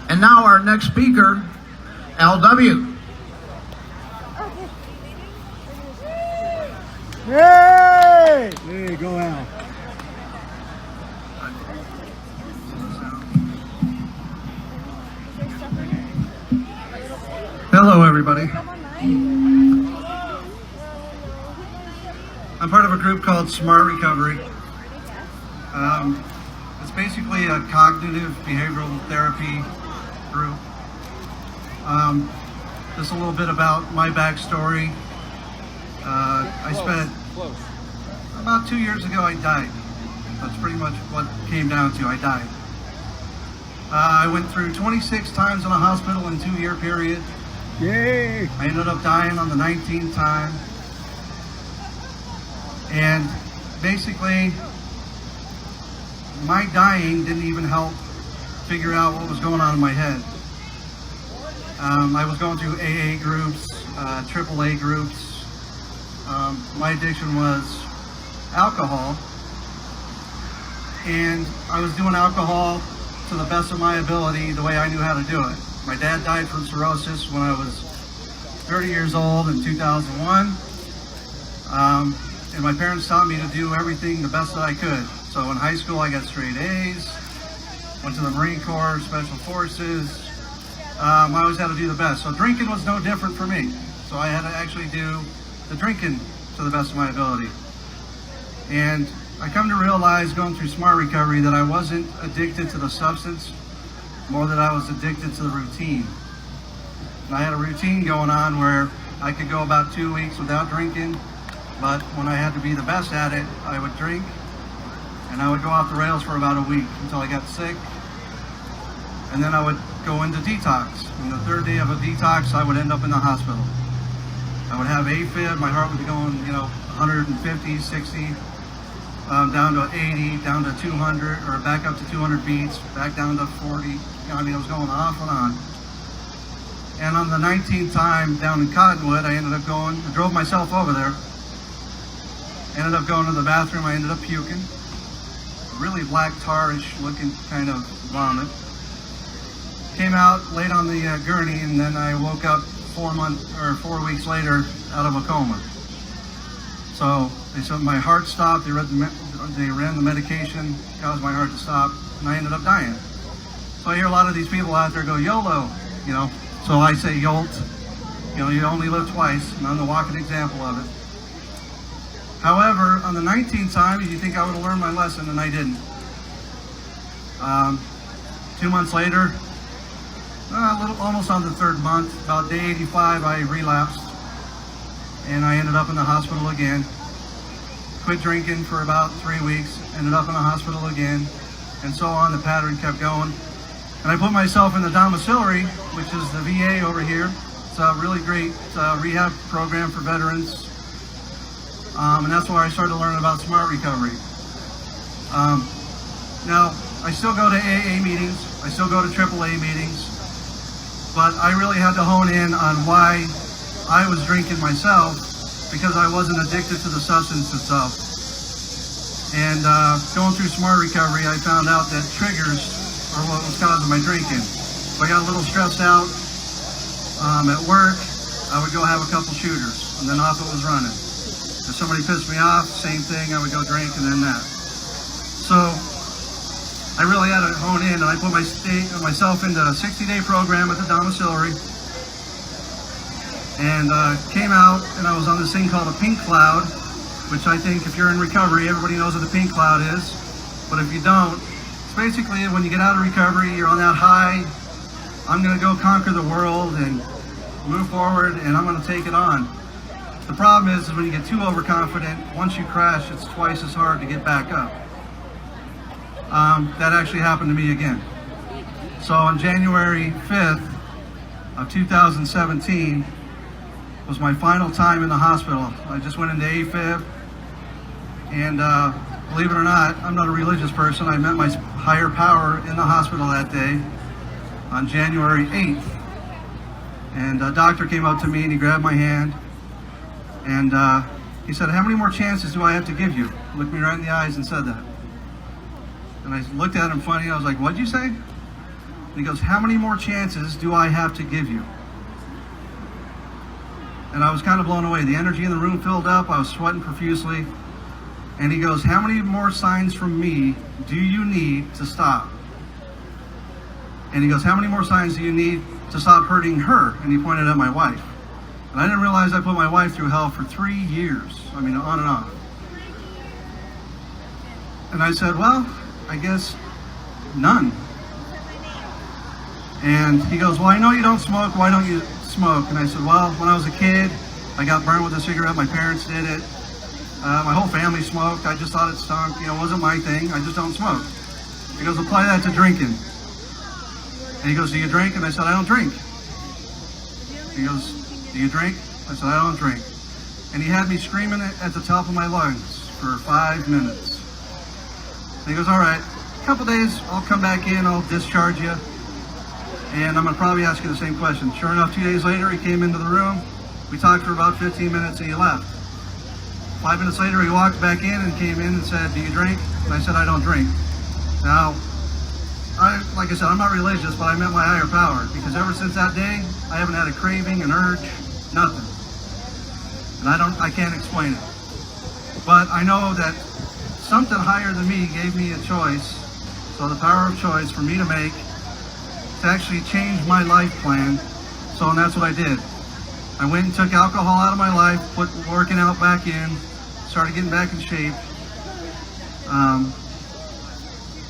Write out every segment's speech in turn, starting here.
And now our next speaker, LW. Hey! There you go, Al. Hello, everybody. I'm part of a group called Smart Recovery. It's basically a cognitive behavioral therapy group. Just a little bit about my backstory. I spent about 2 years ago, I died. That's pretty much what it came down to. I died. I went through 26 times in a hospital in a 2-year period. Yay! I ended up dying on the 19th time. And basically, my dying didn't even help figure out what was going on in my head. I was going through AA groups, AAA groups. My addiction was alcohol. And I was doing alcohol to the best of my ability, the way I knew how to do it. My dad died from cirrhosis when I was 30 years old in 2001. And my parents taught me to do everything the best that I could. So in high school, I got straight A's, went to the Marine Corps, Special Forces. I always had to do the best. So drinking was no different for me. So I had to actually do the drinking to the best of my ability. And I come to realize going through Smart Recovery that I wasn't addicted to the substance, more that I was addicted to the routine. And I had a routine going on where I could go about 2 weeks without drinking, but when I had to be the best at it, I would drink, and I would go off the rails for about a week until I got sick, and then I would go into detox. And the third day of a detox, I would end up in the hospital. I would have AFib, my heart would be going, 150, 60, down to 80, down to 200, or back up to 200 beats, back down to 40. It was going off and on. And on the 19th time down in Cottonwood, I drove myself over there, ended up going to the bathroom, I ended up puking. Really black tarish looking kind of vomit. Came out, laid on the gurney, and then I woke up 4 weeks later out of a coma. So they said my heart stopped, they ran the medication, caused my heart to stop, and I ended up dying. So I hear a lot of these people out there go, YOLO, so I say YOLT, you only live twice, and I'm the walking example of it. However, on the 19th time, you think I would have learned my lesson, and I didn't. 2 months later, almost on the third month, about day 85, I relapsed, and I ended up in the hospital again. Quit drinking for about 3 weeks, ended up in the hospital again, and so on. The pattern kept going. And I put myself in the domiciliary, which is the VA over here. It's a really great rehab program for veterans. And that's where I started learning about Smart Recovery. Now, I still go to AA meetings, I still go to AAA meetings, but I really had to hone in on why I was drinking myself, because I wasn't addicted to the substance itself. And going through Smart Recovery, I found out that triggers are what was causing my drinking. If I got a little stressed out at work, I would go have a couple shooters, and then off it was running. If somebody pissed me off, same thing, I would go drink, and then that. So I really had to hone in, and I put myself into a 60-day program at the domiciliary, and came out, and I was on this thing called a pink cloud, which I think if you're in recovery, everybody knows what a pink cloud is. But if you don't, it's basically when you get out of recovery, you're on that high, I'm going to go conquer the world and move forward, and I'm going to take it on. The problem is when you get too overconfident, once you crash, it's twice as hard to get back up. That actually happened to me again. So on January 5th of 2017 was my final time in the hospital. I just went into AFib, and believe it or not, I'm not a religious person. I met my higher power in the hospital that day on January 8th. And a doctor came up to me and he grabbed my hand, and he said, "How many more chances do I have to give you?" Looked me right in the eyes and said that. And I looked at him funny. I was like, "What'd you say?" And he goes, how many more chances do I have to give you? And I was kind of blown away. The energy in the room filled up. I was sweating profusely. And he goes, how many more signs from me do you need to stop? And he goes, how many more signs do you need to stop hurting her? And he pointed at my wife. And I didn't realize I put my wife through hell for 3 years. I mean, on and on. And I said, well, I guess none. And he goes, well, I know you don't smoke. Why don't you smoke? And I said, well, when I was a kid, I got burned with a cigarette. My parents did it. My whole family smoked. I just thought it stunk. You know, it wasn't my thing. I just don't smoke. He goes, apply that to drinking. And he goes, do you drink? And I said, I don't drink. He goes, do you drink? I said, I don't drink. And he had me screaming at the top of my lungs for 5 minutes. And he goes, all right, a couple days, I'll come back in, I'll discharge you. And I'm gonna probably ask you the same question. Sure enough, 2 days later, he came into the room. We talked for about 15 minutes and he left. 5 minutes later, he walked back in and came in and said, do you drink? And I said, I don't drink. Now, like I said, I'm not religious, but I met my higher power, because ever since that day, I haven't had a craving, an urge, nothing. And I can't explain it. But I know that something higher than me gave me a choice, so the power of choice for me to make, to actually change my life plan. So, and that's what I did. I went and took alcohol out of my life, put working out back in, started getting back in shape,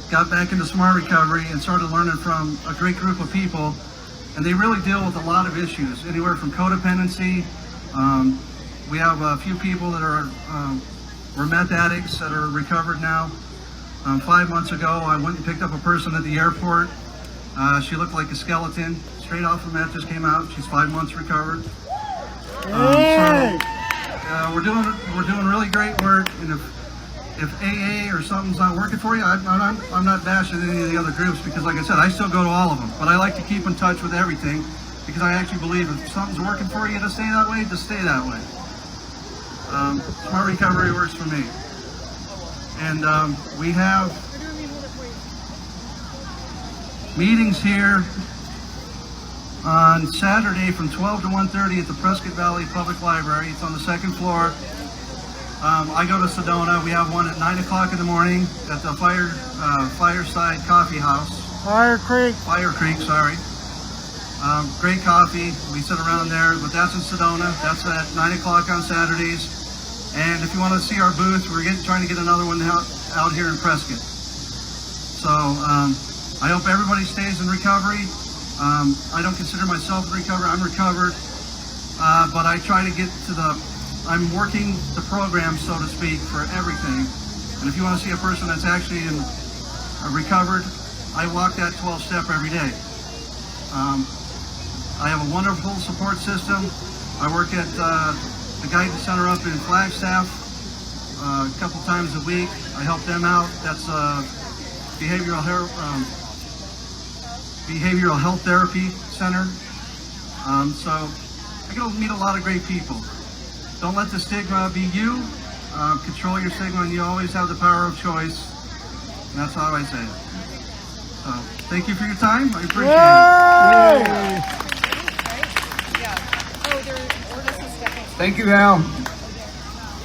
got back into smart recovery and started learning from a great group of people. And they really deal with a lot of issues, anywhere from codependency. We have a few people that were meth addicts that are recovered now. 5 months ago, I went and picked up a person at the airport. She looked like a skeleton, straight off of meth, just came out. She's 5 months recovered. We're doing really great work. And if AA or something's not working for you, I'm not bashing any of the other groups, because like I said, I still go to all of them. But I like to keep in touch with everything, because I actually believe if something's working for you to stay that way, just stay that way. Smart recovery works for me. And we have meetings here on Saturday from 12 to 1:30 at the Prescott Valley Public Library. It's on the 2nd floor. I go to Sedona. We have one at 9 o'clock in the morning at the Fireside Coffee House. Fire Creek. Fire Creek, sorry. Great coffee. We sit around there, but that's in Sedona. That's at 9 o'clock on Saturdays. And if you want to see our booth, we're trying to get another one out here in Prescott. So I hope everybody stays in recovery. I don't consider myself in recovery. I'm recovered, but I try to get to I'm working the program, so to speak, for everything. And if you want to see a person that's actually recovered, I walk that 12-step every day. I have a wonderful support system. I work at the Guidance Center up in Flagstaff a couple times a week. I help them out. That's behavioral health therapy center. So I get to meet a lot of great people. Don't let the stigma be you. Control your stigma, and you always have the power of choice. And that's how I say it. So thank you for your time. I appreciate it. Thank you, Al.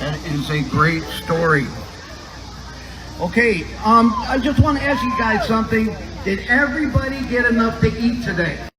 That is a great story. Okay, I just want to ask you guys something. Did everybody get enough to eat today?